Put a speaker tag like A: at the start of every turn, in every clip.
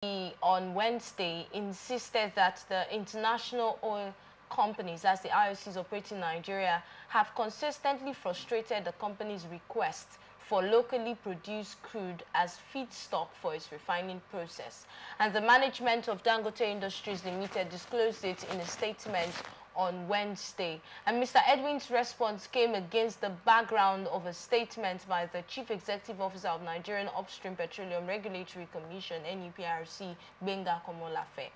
A: on Wednesday insisted that the international oil companies, as the IOCs operating in Nigeria, have consistently frustrated the company's request for locally produced crude as feedstock for its refining process. And the management of Dangote Industries Limited disclosed it in a statement on Wednesday. And Mr. Edwin's response came against the background of a statement by the Chief Executive Officer of Nigerian Upstream Petroleum Regulatory Commission, NUPRC, Benga Komolafe.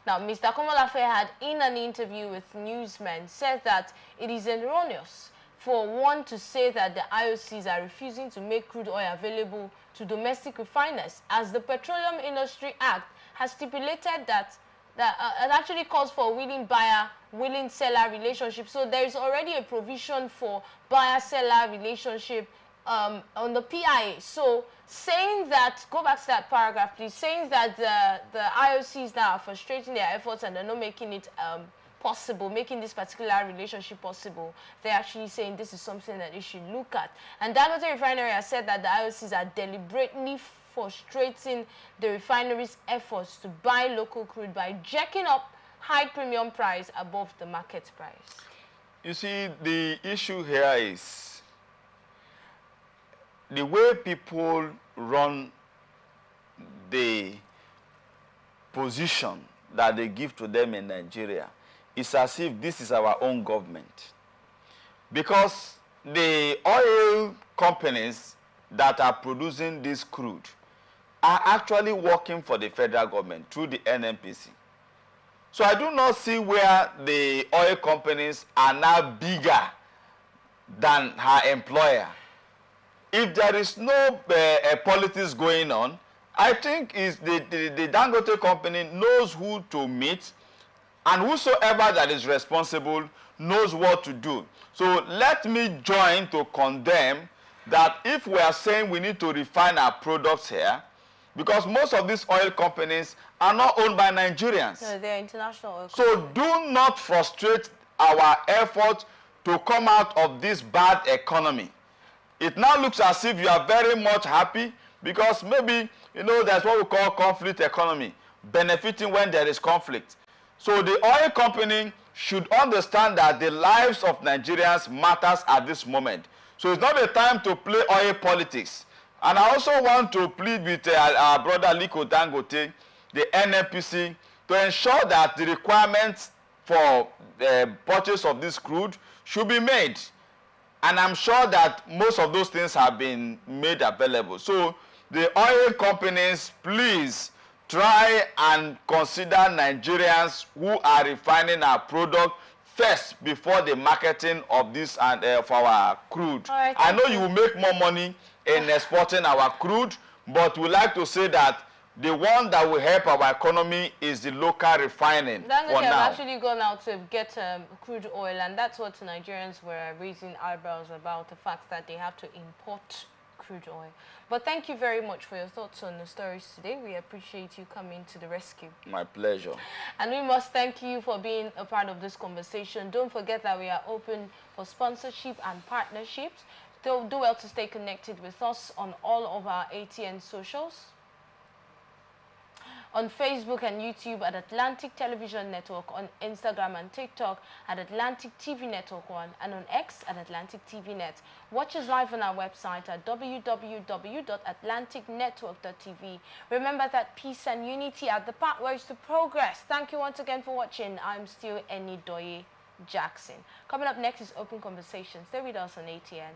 A: Now, Mr. Komolafe had, in an interview with newsmen, said that it is erroneous for one to say that the IOCs are refusing to make crude oil available to domestic refiners, as the Petroleum Industry Act has stipulated that it actually calls for a willing buyer, willing seller relationship. So there is already a provision for buyer-seller relationship on the PIA. So saying that, go back to that paragraph, please, saying that the IOCs now are frustrating their efforts and they're not making it possible, making this particular relationship possible, they're actually saying this is something that they should look at. And Dangote Refinery has said that the IOCs are deliberately frustrating the refinery's efforts to buy local crude by jacking up high premium price above the market price.
B: You see, the issue here is the way people run the position that they give to them in Nigeria. It's as if this is our own government. Because the oil companies that are producing this crude are actually working for the federal government through the NNPC. So I do not see where the oil companies are now bigger than her employer. If there is no politics going on, I think is the Dangote company knows who to meet, and whosoever that is responsible knows what to do. So let me join to condemn that if we are saying we need to refine our products here, because most of these oil companies are not owned by Nigerians.
A: No, they're international oil
B: companies. So do not frustrate our effort to come out of this bad economy. It now looks as if you are very much happy because maybe, you know, that's what we call conflict economy, benefiting when there is conflict. So the oil company should understand that the lives of Nigerians matters at this moment. So it's not a time to play oil politics. And I also want to plead with our brother Liko Dangote, the NNPC, to ensure that the requirements for the purchase of this crude should be made. And I'm sure that most of those things have been made available. So the oil companies, please try and consider Nigerians who are refining our product first before the marketing of this and for our crude.
A: Right,
B: I know you will make more money in exporting our crude, but we like to say that the one that will help our economy is the local refining.
A: Dangote have actually gone out to get crude oil, and that's what Nigerians were raising eyebrows about, the fact that they have to import crude oil. But thank you very much for your thoughts on the stories today. We appreciate you coming to the rescue.
B: My pleasure.
A: And we must thank you for being a part of this conversation. Don't forget that we are open for sponsorship and partnerships. Do well to stay connected with us on all of our ATN socials. On Facebook and YouTube at Atlantic Television Network, on Instagram and TikTok at Atlantic TV Network 1, and on X at Atlantic TV Net. Watch us live on our website at www.atlanticnetwork.tv. Remember that peace and unity are the pathways to progress. Thank you once again for watching. I'm still Enidoye Jackson. Coming up next is Open Conversations. Stay with us on ATN.